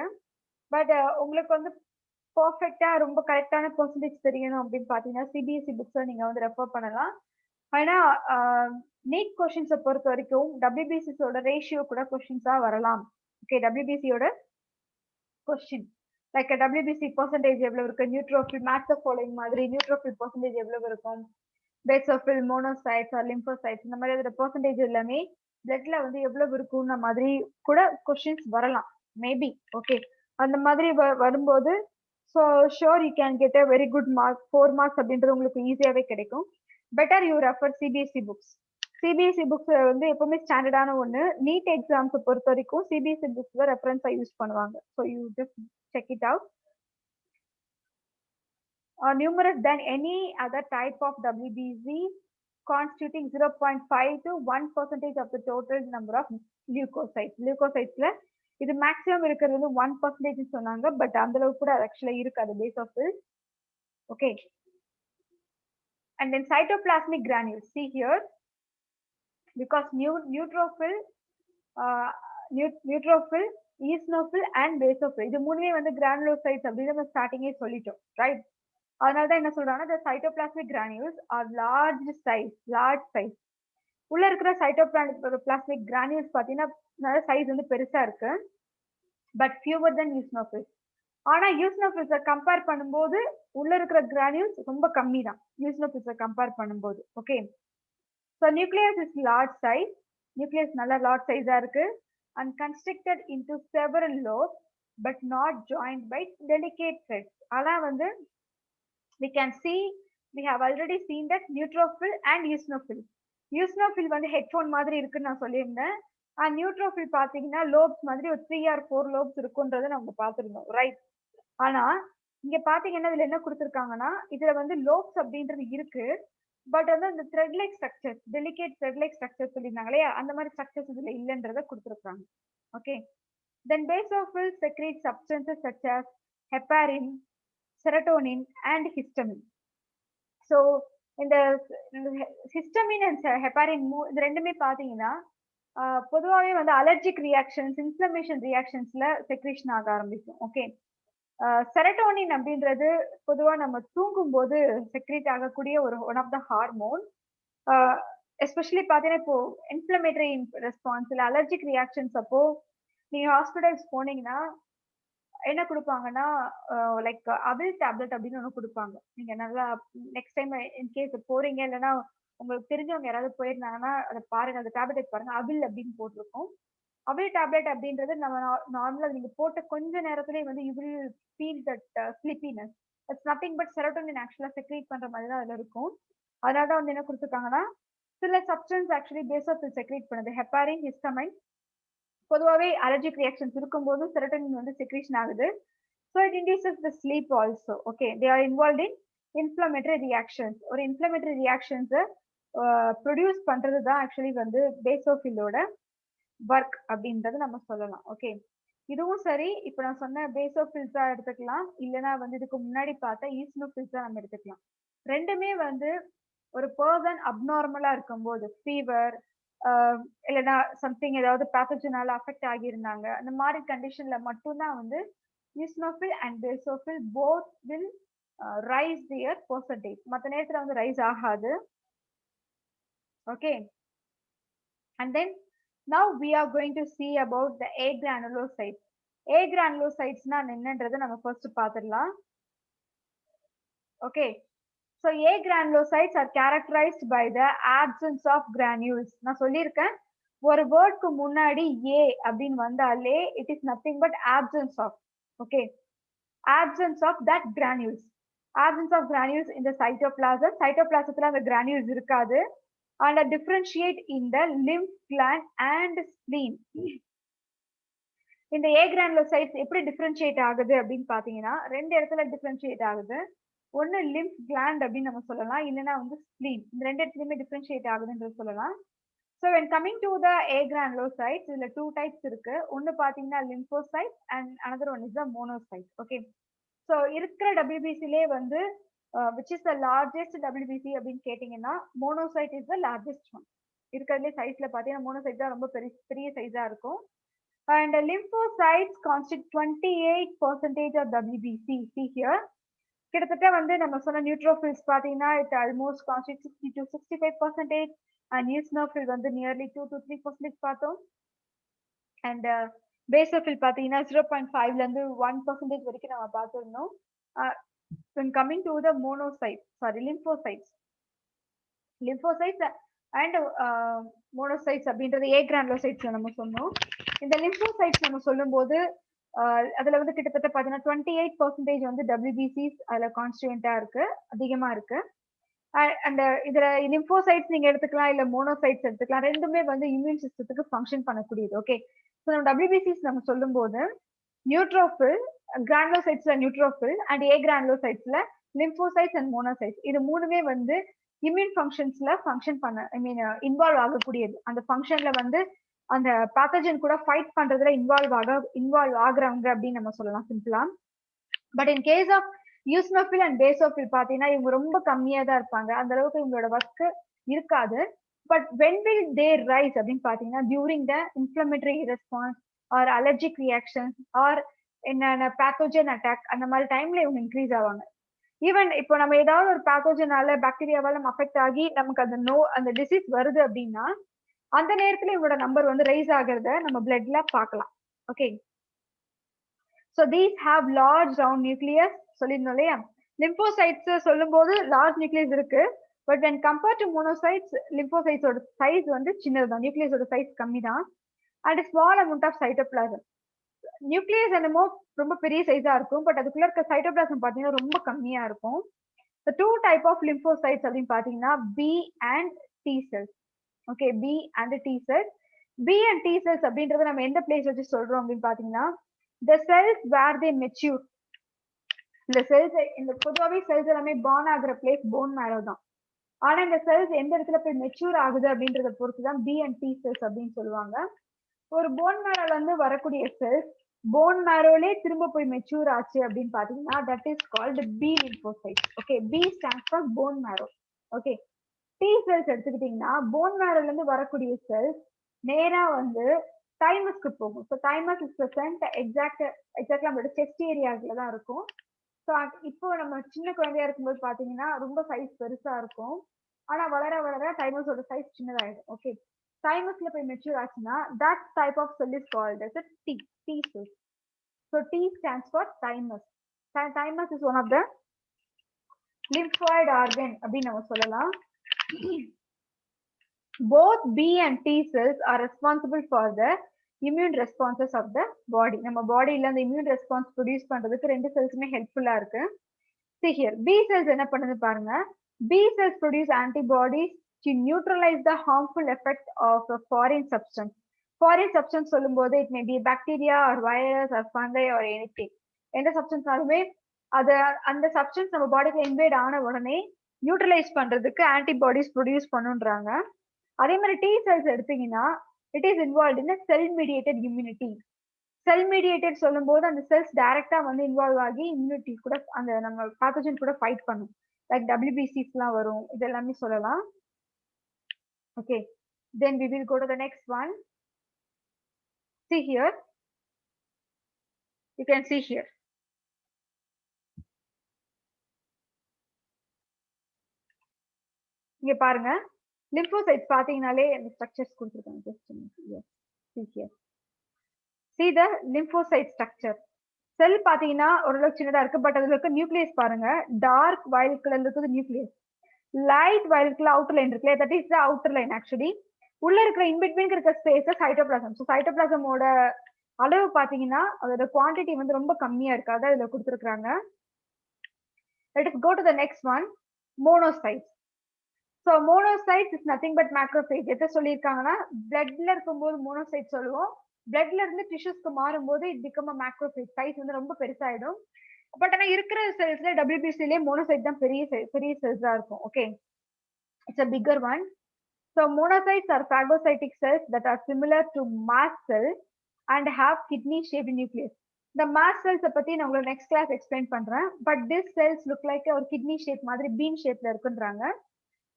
பட் உங்களுக்கு வந்து பர்ஃபெக்டா ரொம்ப கரெக்டான பெர்சன்டேஜ் தெரியணும் அப்படின்னு பாத்தீங்கன்னா சிபிஎஸ்சி புக்ஸை நீங்க வந்து ரெஃபர் பண்ணலாம். ஆனா நீட் கொஸ்டின்ஸை பொறுத்த வரைக்கும் டபிள்யூபிசிஸோட ரேஷியோ கூட கொஸ்டின்ஸா வரலாம். ஓகே, டபிள்யூபிசியோட கொஸ்டின் லைக் டபிள்யூபிசி பெர்சன்டேஜ் எவ்வளவு இருக்கு, நியூட்ரோஃபில் மேட்ச் ஃபாலோயிங் மாதிரி நியூட்ரோஃபில் பெர்சன்டேஜ் எவ்வளவு இருக்கும், பேசோஃபில், மோனோசைட்ஸ் ஆர் லிம்போசைட்ஸ் இந்த மாதிரி அதோட பெர்சன்டேஜ் எல்லாமே பிளட்ல வந்து எவ்வளவு இருக்கும்ன மாதிரி கூட கொஸ்டின்ஸ் வரலாம் மேபி. ஓகே, அந்த மாதிரி வரும்போது so sure you can get a very good mark, 4 marks அப்படின்றது உங்களுக்கு ஈஸியாவே கிடைக்கும். Better you refer CBSE books. CBSE books வந்து எப்பவுமே ஸ்டாண்டர்டான ஒன்று. நீட் எக்ஸாம்ஸை பொறுத்த வரைக்கும் சிபிஎஸ்சி புக்ஸ் தான் ரெஃபரன்ஸாக யூஸ் பண்ணுவாங்க. So you just check it out. Numerous than any other type of WBC, constituting 0.5 to 1% of the total number of leukocytes. Leukocytesல இது maximum இருக்கிறது வந்து 1% சொன்னாங்க. பட் அந்த அளவுக்கு கூட ஆக்சுவலா இருக்காது பேசோஃபில். Okay, and then cytoplasmic granules. See here, because neutrophil, eosinophil and basophil இது மூணுமே வந்து granulocytes அப்படின்னு நம்ம ஸ்டார்டிங்கே சொல்லிட்டோம், ரைட்? அதனால தான் என்ன சொல்றாங்கன்னா the cytoplasmic granules are large size. உள்ள இருக்கிற cytoplasmic granules பாத்தீங்கன்னா சைஸ் வந்து பெருசா இருக்கு, பட் fewer than eosinophils. ஆனா eosinophils கம்பேர் பண்ணும்போது உள்ள இருக்கிற granules ரொம்ப கம்மி தான் eosinophils கம்பேர் பண்ணும்போது. Okay, so nucleus is large size. nucleus நல்ல large size இருக்கு and constricted into several lobes but not joined by delicate threads. ஆனா வந்து we can see, we have already seen that neutrophil and eosinophil. eosinophil வந்து headphone மாதிரி இருக்குன்னு நான் சொல்லியிருந்தேன். And neutrophil பாத்தீங்கன்னா லோப்ஸ் மாதிரி ஒரு 3 or 4 லோப்ஸ் இருக்குன்றதை நம்ம பார்த்துருந்தோம், ரைட்? ஆனா இங்க பாத்தீங்கன்னா இதுல என்ன கொடுத்துருக்காங்கன்னா இதுல வந்து லோப்ஸ் அப்படின்றது இருக்கு, பட் வந்து அந்த thread like structures, delicate thread like structures சொல்லியிருந்தாங்களே அந்த மாதிரி ஸ்ட்ரக்சர்ஸ் இதுல இல்லைன்றதை கொடுத்துருக்காங்க. Okay, then basophil secrete substances such as heparin, serotonin and histamine. So இந்த ஹிஸ்டமின் அண்ட் ஹெப்பாரின் இது ரெண்டுமே பாத்தீங்கன்னா பொதுவாகவே வந்து அலர்ஜிக் ரியாக்ஷன்ஸ், இன்ஃப்ளமேஷன் ரியாக்ஷன்ஸ்ல செக்ரீஷன் ஆக ஆரம்பிக்கும். ஓகே, செரட்டோனின் அப்படின்றது பொதுவா நம்ம தூங்கும் போது செக்ரீட் ஆகக்கூடிய ஒரு one of the hormone. Especially பாத்தீங்கன்னா இப்போ இன்ஃப்ளமேட்டரி ரெஸ்பான்ஸ் இல்லை அலர்ஜிக் ரியாக்ஷன்ஸ் அப்போ நீங்க ஹாஸ்பிட்டல்ஸ் போனீங்கன்னா என்ன கொடுப்பாங்கன்னா லைக் அபில் டேப்லெட் அப்படின்னு ஒன்று கொடுப்பாங்க. நீங்க நல்லா நெக்ஸ்ட் டைம் இன்கேஸ் போறீங்க இல்லைன்னா உங்களுக்கு தெரிஞ்சவங்க யாராவது போயிருந்தாங்கன்னா அதை பாருங்க, அந்த டேப்லெட் பாருங்க, அபில் அப்படின்னு போட்டிருக்கோம். அபில் டேப்லெட் அப்படின்றது நம்ம நார்மலா நீங்க போட்ட கொஞ்ச நேரத்திலேயே வந்து you will feel that sleepiness. It's nothing but serotonin ஆக்சுவலா செக்ரீட் பண்ற மாதிரி தான் அதுல இருக்கும். அதனால தான் வந்து என்ன கொடுத்துருக்காங்கன்னா சில சப்ஸ்டன்ஸ் ஆக்சுவலி பேசோஃபில் செக்ரீட் பண்ணுது, ஹெப்பாரின், ஹிஸ்டமைன். பொதுவாகவே அலர்ஜிக் ரியாக்ஷன்ஸ் இருக்கும்போது செரோட்டோனின் வந்து செக்ரீஷன் ஆகுது. So it induces the sleep also. Okay, they are involve in inflammatory reactions. ஒரு இன்ஃப்ளமேட்டரி ரியாக்ஷன்ஸை ப்ரொடியூஸ் பண்றது தான் ஆக்சுவலி வந்து பேசோஃபிலோட ஒர்க் அப்படின்றது நம்ம சொல்லலாம். ஓகே, இதுவும் சரி. இப்போ நான் சொன்ன பேசோஃபில்ஸா எடுத்துக்கலாம், இல்லைன்னா வந்து இதுக்கு முன்னாடி பார்த்த ஈஸ்னோஃபில்ஸா நம்ம எடுத்துக்கலாம். ரெண்டுமே வந்து ஒரு பர்சன் அப்நார்மலா இருக்கும்போது ஃபீவர் இல்லைன்னா சம்திங் ஏதாவது பேத்தஜனால அஃபெக்ட் ஆகியிருந்தாங்க அந்த மாதிரி கண்டிஷன்ல மட்டும்தான் வந்து eosinophil and பேசோஃபில் both will rise their percentage. மற்ற நேரத்துல வந்து ரைஸ் ஆகாது. Okay, and then now we are going to see about the agranulocytes. agranulocytesனா என்னன்றதை நம்ம ஃபர்ஸ்ட் பார்த்துடலாம். Okay, so agranulocytes are characterized by the absence of granules. நான் சொல்லியிருக்கேன் ஒரு வேர்ட்க்கு முன்னாடி ஏ அப்படின்னு வந்தாலே it is nothing but absence of. Okay, absence of that granules. absence of granules in the cytoplasm. cytoplasmத்துல அந்த granules இருக்காது. and differentiate in the lymph gland and spleen. இந்த agranulocytes எப்படி டிஃபரன்ஷியேட் ஆகுது அப்படின்னு பாத்தீங்கன்னா ரெண்டு இடத்துல டிஃபரன்ஷியேட் ஆகுது. ஒன்னு lymph gland அப்படின்னு நம்ம சொல்லலாம், இல்லைன்னா வந்து spleen. இந்த ரெண்டு இடத்துலயுமே டிஃபரன்ஷியேட் ஆகுதுன்றது சொல்லலாம். So when coming to the agranulocytes, இதுல 2 types இருக்கு. ஒன்னு பாத்தீங்கன்னா lymphocytes and another one is the monocytes. Okay, so இருக்கிற WBCலே வந்து which is the largest WBC அப்படின்னு கேட்டீங்கன்னா monocyte is the largest one. இருக்கிறதுலே சைஸ்ல பாத்தீங்கன்னா monocyte தான் ரொம்ப பெரிய சைஸா இருக்கும். and lymphocytes constitute 28% of WBC. See here, கிட்டத்தட்ட வந்து நம்ம சொன்ன நியூட்ரோஃபில்ஸ் பாத்தீங்கன்னா it almost constitutes 60 to 65%. And eosinophil வந்து நியர்லி 2 to 3% பார்த்தோம். அண்ட் பேசோஃபில் பார்த்தீங்கன்னா 0.5ல இருந்து 1% வரைக்கும் நம்ம பார்த்துருந்தோம். when coming to the lymphocytes and monocytes அப்படின்றது A granulocytes நம்ம சொன்னோம். இந்த lymphocytes நம்ம சொல்லும்போது அதுல வந்து கிட்டத்தட்ட பார்த்தீங்கன்னா 28% வந்து WBCs அதுல கான்ஸ்டியூண்டா இருக்கு, அதிகமா இருக்கு. அண்ட் இதுல லிம்போசைட்ஸ் நீங்க எடுத்துக்கலாம், இல்ல மோனோசைட்ஸ் எடுத்துக்கலாம். ரெண்டுமே வந்து இம்யூன் சிஸ்டத்துக்கு ஃபங்க்ஷன் பண்ணக்கூடியது. ஓகே, ஸோ நம்ம WBCs நம்ம சொல்லும் போது நியூட்ரோஃபில், கிரானுலோசைட்ஸ்ல நியூட்ரோஃபில் அண்ட் ஏ கிரானுலோசைட்ஸ்ல லிம்போசைட்ஸ் அண்ட் மோனோசைட்ஸ், இது மூணுமே வந்து இம்யூன் ஃபங்க்ஷன்ஸ்ல ஃபங்க்ஷன் பண்ண இன்வால்வ் ஆகக்கூடியது. அந்த ஃபங்க்ஷன்ல வந்து அந்த பேத்தஜன் கூட ஃபைட் பண்றதுல இன்வால்வ் ஆகுறவங்க அப்படின்னு நம்ம சொல்லலாம் சிம்பிளா. But in case of eosinophil and basophil பாத்தீங்கன்னா இவங்க ரொம்ப கம்மியா தான் இருப்பாங்க, அந்த அளவுக்கு இவங்களோட ஒர்க் இருக்காது. But when will they rise அப்படின்னு பாத்தீங்கன்னா during the inflammatory response or allergic reactions or என்னென்ன பேத்தோஜன் அட்டாக், அந்த மாதிரி டைம்ல இவங்க இன்க்ரீஸ் ஆவாங்க. ஈவன் இப்போ நம்ம ஏதாவது ஒரு பேத்தோஜனால பாக்டீரியாவால நம்ம அஃபெக்ட் ஆகி நமக்கு அந்த டிசீஸ் வருது அப்படின்னா அந்த நேரத்துல இவங்களோட நம்பர் வந்து ரைஸ் ஆகிறத நம்ம பிளட்ல பார்க்கலாம். Okay, so these have large round nucleus சொல்லிருந்தோம் இல்லையா. லிம்போசைட்ஸ் சொல்லும் போது லார்ஜ் நியூக்ளியஸ் இருக்கு, but when compared to monocytes, லிம்போசைட்ஸோட சைஸ் வந்து சின்னதுதான், நியூக்ளியஸோட சைஸ் கம்மி தான். And small amount of cytoplasm. Nucleus என்னமோ ரொம்ப பெரிய சைஸா இருக்கும், பட் அதுக்குள்ள இருக்க சைட்டோபிளாசம் பாத்தீங்கன்னா ரொம்ப கம்மியா இருக்கும். The two type of lymphocytes அப்படின்னு பாத்தீங்கன்னா B and T cells. Okay, B and T cells. B and T cells அப்படின்றத நம்ம எந்த பிளேஸ் வச்சு சொல்றோம் அப்படின்னு பாத்தீங்கன்னா the cells where they mature. இந்த செல்ஸ், இந்த பொதுவாகவே செல்ஸ் எல்லாமே பார்ன் ஆகுற பிளேஸ் போன் மேரோ தான். ஆனா இந்த செல்ஸ் எந்த இடத்துல போய் மெச்சூர் ஆகுது அப்படின்றத பொறுத்து தான் B and T cells அப்படின்னு சொல்லுவாங்க. ஒரு போன் மேரோல இருந்து வரக்கூடிய செல்ஸ் போன் மேரோலே திரும்ப போய் மெச்சூர் ஆச்சு அப்படின்னு பாத்தீங்கன்னா that is called B lymphocytes. Okay, B stands for bone marrow. Okay, T cells எடுத்துக்கிட்டீங்கன்னா போன் மேரோல இருந்து வரக்கூடிய செல்ஸ் நேரா வந்து தைமஸ்க்கு போகும். ஸோ தைமஸ் இஸ் பிரசன்ட் எக்ஸாக்ட்லா நம்மளோட செஸ்ட் ஏரியாஸ்ல தான் இருக்கும். ஸோ இப்போ நம்ம சின்ன குழந்தையா இருக்கும்போது பாத்தீங்கன்னா ரொம்ப சைஸ் பெருசா இருக்கும், ஆனா வளர வளர தைமஸோட சைஸ் சின்னதாயிடும். ஓகே, தைமஸ்ல போய் மெச்சூர் ஆச்சுன்னா that type of cell is called as a T cell. So T stands for thymus. Thymus is one of the lymphoid organ அப்படின்னு நம்ம சொல்லலாம். Both B and T cells are responsible for the immune responses of the body. நம்ம பாடியில அந்த immune response produce பண்றதுக்கு ரெண்டு செல்ஸுமே ஹெல்ப்ஃபுல்லா இருக்கு. See here, B cells என்ன பண்ணுது பாருங்க. B cells produce antibodies to neutralize the harmful effect of a foreign substance. Foreign substance சொல்லும்போது it may be bacteria or virus or fungi or anything. எந்த சப்ஸ்டன்ஸ்னாலுமே அது அந்த சப்ஸ்டன்ஸ் நம்ம பாடிக்கு இன்வேட் ஆன உடனே நியூட்ரலைஸ் பண்றதுக்கு ஆன்டிபாடிஸ் ப்ரொடியூஸ் பண்ணுன்றாங்க. அதே மாதிரி T cells எடுத்தீங்கன்னா it is involved in a cell mediated immunity. Sell mediated சொல்லும் போது அந்த செல்ஸ் டைரக்டா வந்து இன்வால்வ் ஆகி இம்யூனிட்டி கூட அந்த நம்ம பேத்தஜன் கூட ஃபைட் பண்ணும். லைக் WBCs எல்லாம் வரும், இது எல்லாமே சொல்லலாம். Okay, then we will go to the next one. See here, you can see here. இங்க பாருங்க, லிம்போசைட்ஸ் பாத்தீங்கனாலே அந்த ஸ்ட்ரக்சர்ஸ் கொடுத்துருக்காங்க. see here, see the lymphocyte structure. செல் பாத்தீங்கன்னா ஓரளவுக்கு சின்னதா இருக்கு, பட் அதுல இருக்க நியூக்ளியஸ் பாருங்க, டார்க் வயலட் கலர்ல இருக்குது nucleus, light violet colour outer line இருக்குல்ல, that is the outer line. Actually உள்ள இருக்கிற இன்பிட்வீன் இருக்க ஸ்பேஸ் சைட்டோபிளாசம். ஸோ சைட்டோபிளாசமோட அளவு பாத்தீங்கன்னா அதோட குவான்டிட்டி வந்து ரொம்ப கம்மியா இருக்கு, அதான் இதுல கொடுத்துருக்காங்க. Let us go to the next one, monocytes. So monocytes is nothing but macrophage. எதை சொல்லியிருக்காங்கன்னா பிளட்ல இருக்கும்போது மோனோசைட் சொல்லுவோம், பிளட்ல இருந்து டிஷ்யூஸ்க்கு மாறும்போது it become a macrophage. Size வந்து ரொம்ப பெருசாயிடும். பட் ஆனா இருக்கிற செல்ஸ்ல WBCலே மோனோசைட் தான் பெரிய செல்ஸா இருக்கும். Okay, it's a bigger one. So monocytes are phagocytic cells that are similar to mast cell and have kidney shaped nucleus. இந்த mast cells பத்தி நான் உங்களுக்கு நெக்ஸ்ட் கிளாஸ் எக்ஸ்பிளைன் பண்றேன். But this cells look like ஒரு kidney shape மாதிரி been ஷேப்ல இருக்குன்றாங்க.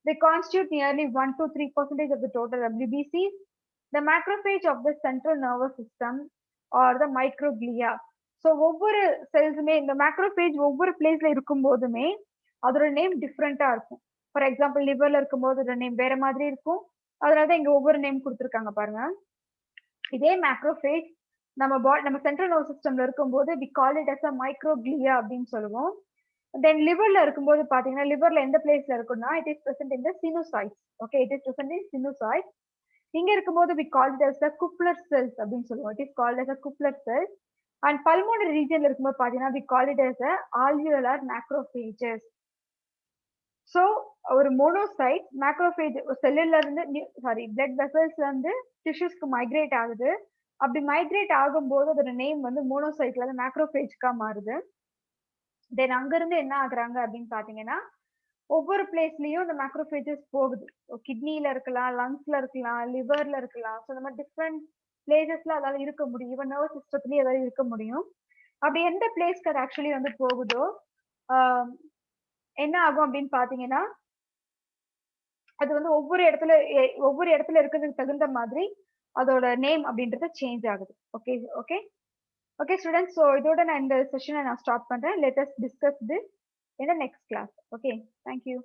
They constitute nearly 1 to 3% of the total WBCs. The macrophage of the central nervous system or the microglia. So ஒவ்வொரு செல்ஸுமே இந்த மேக்ரோஃபேஜ் ஒவ்வொரு பிளேஸ்ல இருக்கும் போதுமே அதோட நேம் டிஃப்ரெண்டா இருக்கும். ஃபார் எக்ஸாம்பிள் லிவர்ல இருக்கும்போது அதோட நேம் வேற மாதிரி இருக்கும், அதனாலதான் இங்க ஒவ்வொரு நேம் கொடுத்துருக்காங்க பாருங்க. இதே மேக்ரோஃபேஜ் நம்ம சென்ட்ரல் நர்வஸ் சிஸ்டம்ல இருக்கும்போது we call it as a microglia அப்படின்னு சொல்லுவோம். தென் லிவர்ல இருக்கும்போது பாத்தீங்கன்னா லிவர்ல எந்த பிளேஸ்ல இருக்குன்னா it is present in the sinusoids. Okay, it is present in sinusoids. இங்க இருக்கும்போது we call it as a Kupffer cells அப்படின்னு சொல்லுவோம். It is called as a Kupffer cells. And pulmonary ரீஜன்ல இருக்கும்போது பாத்தீங்கன்னா we call it as a alveolar macrophages. So ஒரு monocyte macrophage செல்லுல இருந்து பிளட் வெசல்ஸ்ல இருந்து டிஷ்யூஸ்க்கு மைக்ரேட் ஆகுது. அப்படி மைக்ரேட் ஆகும்போது அதோட நேம் வந்து மோனோசைட்ல இருந்து மேக்ரோஃபேஜ்க்கா மாறுது. தென் அங்க இருந்து என்ன ஆகுறாங்க அப்படின்னு பாத்தீங்கன்னா ஒவ்வொரு பிளேஸ்லயும் இந்த மேக்ரோஃபேஜஸ் போகுது. கிட்னில இருக்கலாம், லங்ஸ்ல இருக்கலாம், லிவர்ல இருக்கலாம். ஸோ இந்த மாதிரி டிஃப்ரெண்ட் பிளேசஸ்ல அதால இருக்க முடியும். ஈவன் நர்வஸ் சிஸ்டத்துலயும் அதால இருக்க முடியும். அப்படி எந்த பிளேஸ்க்கு அது ஆக்சுவலி வந்து போகுதோ என்ன ஆகும் அப்படின்னு பாத்தீங்கன்னா அது வந்து ஒவ்வொரு இடத்துல இருக்கிறதுக்கு தகுந்த மாதிரி அதோட நேம் அப்படின்றது சேஞ்ச் ஆகுது. Okay okay okay students, so இதோட நான் இந்த செஷனை நான் ஸ்டாப் பண்றேன். Let us discuss this in the next class. Okay, thank you.